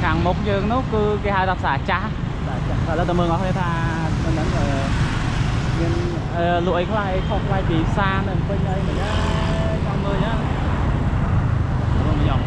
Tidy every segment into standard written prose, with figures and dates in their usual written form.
ខាងមុខយើងនោះគឺគេហៅថាផ្សារចាស់ឥឡូវតើមើលអស់គ្នាថាហ្នឹងមានលក់អីខ្លះអីខុសខ្លះពីផ្សារនៅពេញអីមិនចង់មើលណាមើលមក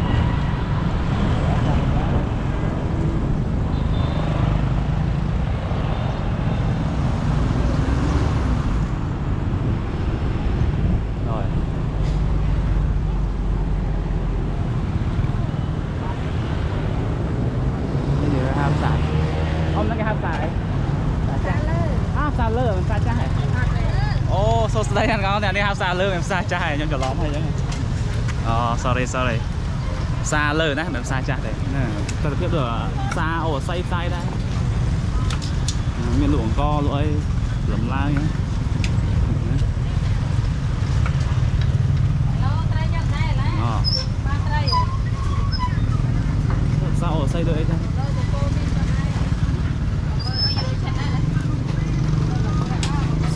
số đây anh có này đi học xa lơ em xa trai nhưng cho lóm hay chứ sorry xa lơ đấy em xa trai đấy ta biết được xa ổ say đây miền luồng co lỗi lầm la nhá xa ổ say đợi chứ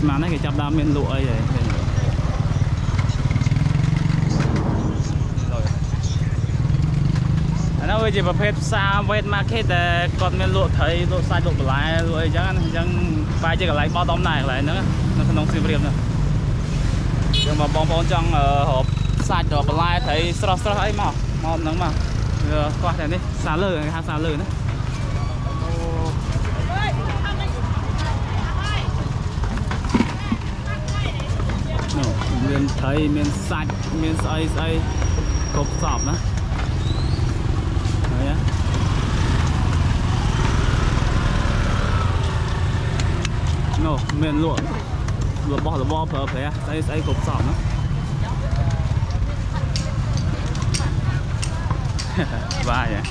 mà nó cái chập đam miền lụa vậy nó bây giờประเภท xa vet market còn miền lụa thấy lụa sai lụa lại lụa chẳng bài chỉ cả lại bao tóm này lại nữa nó không siêu riêng nữa nhưng mà bong bóng trong hộp sai lụa lại thấy sờ ấy mà nó mà qua đây đi xa lơ hay xa lơ nữa miền thấy miền sạch miền say cột sọp nữa đấy á miền lụa bỏ phở phải say cột sọp nữa vai vậy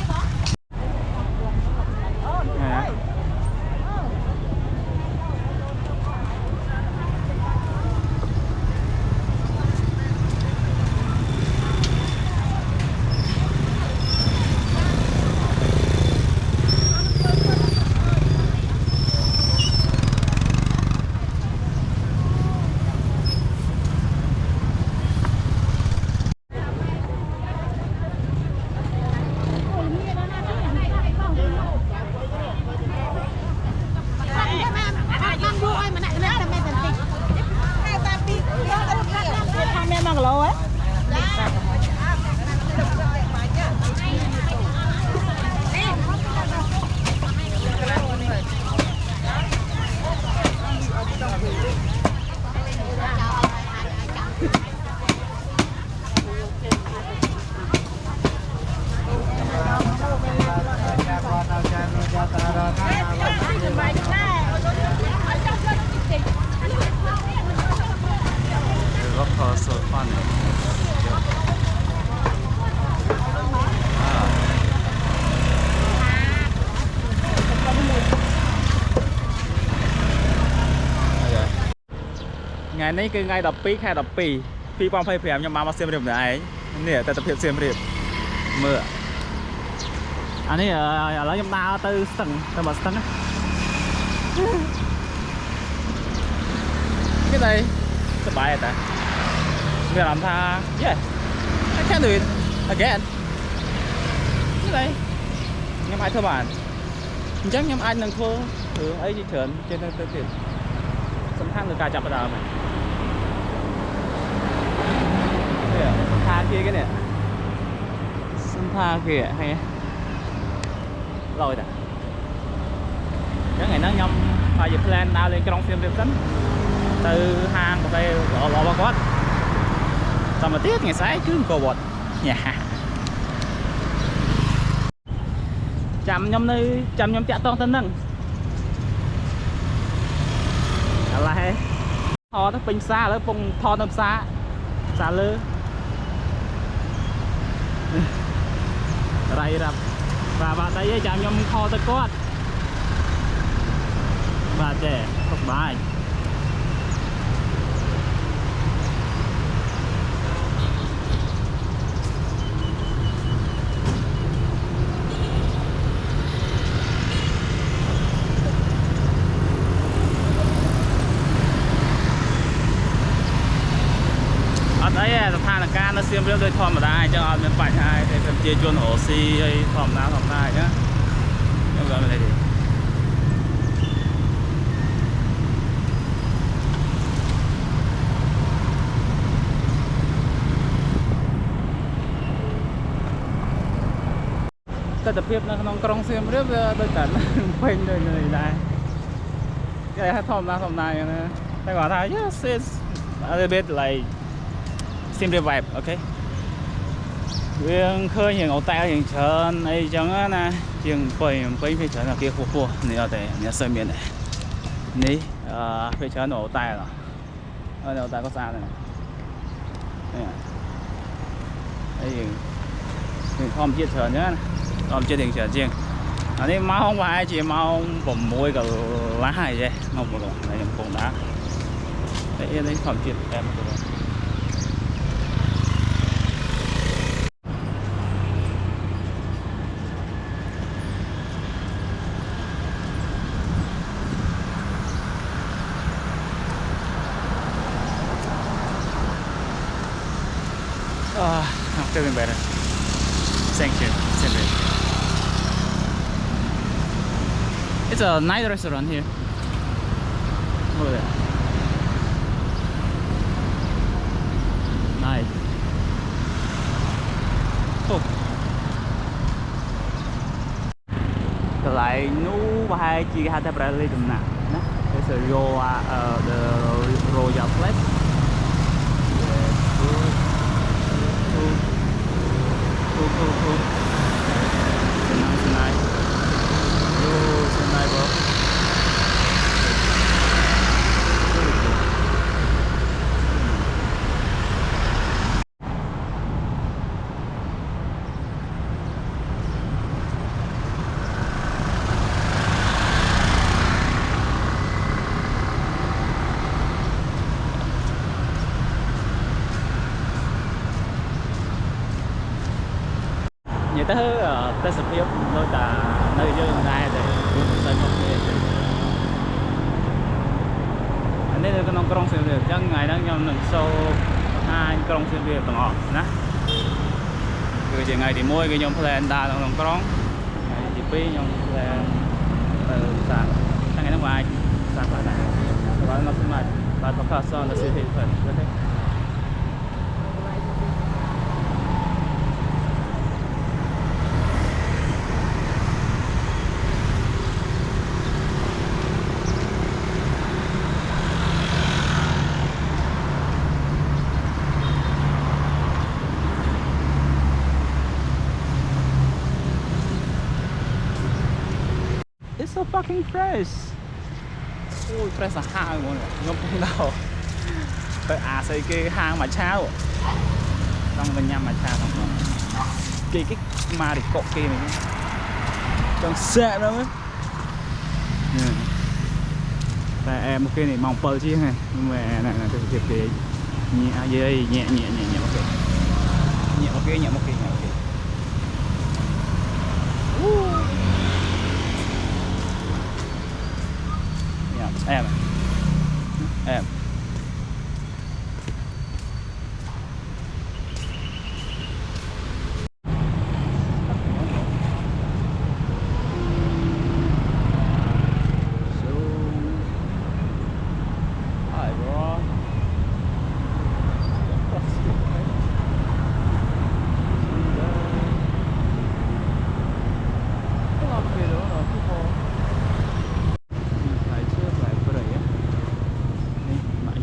ngày này cứ ngày đập pí hay đập pí quang phơi phèm nhưng mà xem điểm này nè tại tập hiệp xem điểm mưa anh ấy lấy trong ta từ tầng từ một tầng cái này sắp bài ta người làm tha yeah I can't do it again cái này nhưng ai thưa bạn chắc nhưng anh đừng thua ấy gì chuyện trên tới tiền sân thang người ta chập vào đầu mày tha kia cái này sân tha kìa hay rồi nè cái ngày nó nhom phải dịp plan đào lên trong phim tính từ hang của đây lò ba quát xong mà tiếc ngày sáng cứ cô bột nhà chăm nhom nơi chăm nhom chạ to tên nâng là hay họ nó pin xa lỡ bông thon năm xa lơ đây là và bạn đây chạm nhom kho tới cốt và trẻ học bài đấy là than là can nó xiêm riêng đôi thòm ở đây cho mình phải hai thì cần chia chuồn ổ xi hay thòm nào nhá gọi là gì cái tập phim nó không còn xem rất đôi cảnh quên đời người này cái này hôm nay ta gọi là yes it's a little bit like Siem Reap vibe okay វាឃើញរឿងអូតែលរឿងច្រើនអីចឹងណាជាងពេញច្រើនតែគេហួសនេះអត់ទេនេះសើមាននេះពេលច្រើនអូតែលអូតែក៏ស្អាតដែរនេះអីយើងធម្មជាតិច្រើនណាធម្មជាតិរឿងច្រើនជាងអានេះម៉ោងប្រហែលជាម៉ោង6កន្លះហើយចេះម៉ោង6កន្លះខ្ញុំកំពុងដើរតែនេះធម្មជាតិតែមកទៅI'm feeling better. Thank you. It's a nice restaurant here. Look at that. Nice. Oh. Cái lại nú hai chi hai ta Bradley tầm nào. It's a the Royal Place. Cool. So nice. Oh, so nice, bro. Vậy tới sập hiếp nơi ta nơi dương này để tới một cái anh đây là cái nông công xuyên việt chắc ngày đang nhom nâng sâu hai công xuyên việt bằng họ nè cứ chỉ ngày thì mua cái nhom plan ta là nông công chỉ phí nhom plan từ sàn sang ngày nước ngoài sàn phải này và nó sẽ mày và có cả son là siêu thị phần thế. It's so fucking fresh. Ôi fresh là hang luôn rồi, ngâm không đâu. Tới xây cái hang mà cháo. Trong bên nhâm mà cháo không. Cái ma thì cọ kia này. Trong xe đó ấy. Tại em một cái này mỏng pơ chứ này, nhưng mà này là cái nhẹ ok. Nhẹ một cái. Em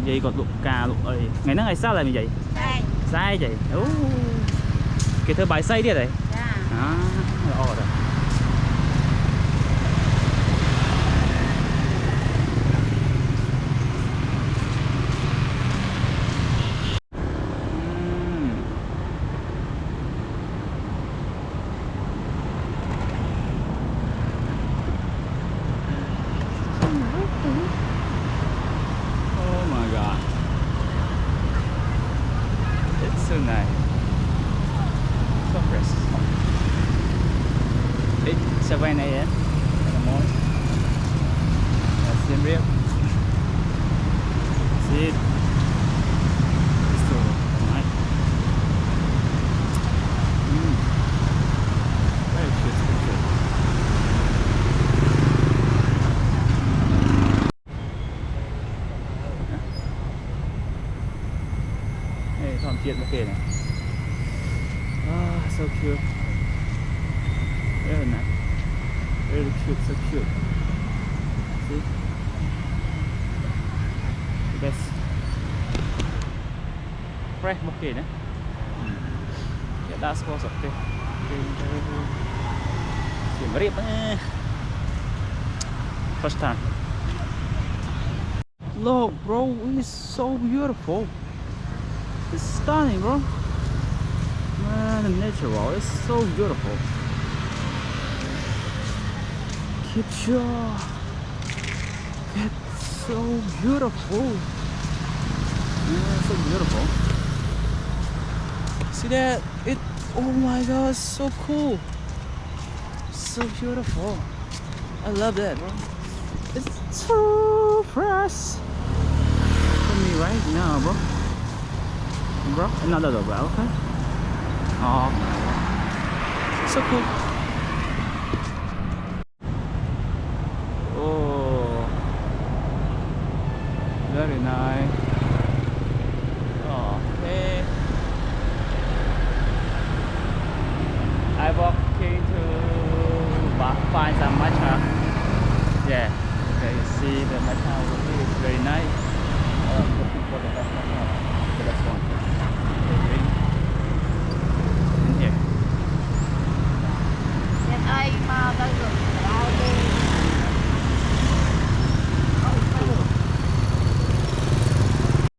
vậy còn lục cà lục ơi ngày nó ngày sao lại như vậy sai vậy cái thứ bài xây đi đây đó rồi so nice. So fresh. 7 a.m. in the morning. That's Siem Reap. See it. It's so nice. Very good. ជាតិរបស់គេនេះ so cute very nice really cute so cute see the best fresh របស់គេណាគេដាក់ស្ករស្រុកទេសគេរៀបណា first time look bro it's so beautiful it's stunning bro man the nature bro it's so beautiful picture it's so beautiful yeah so beautiful see that it oh my god so cool so beautiful I love that bro it's so fresh for me right now bro another bro okay oh so cool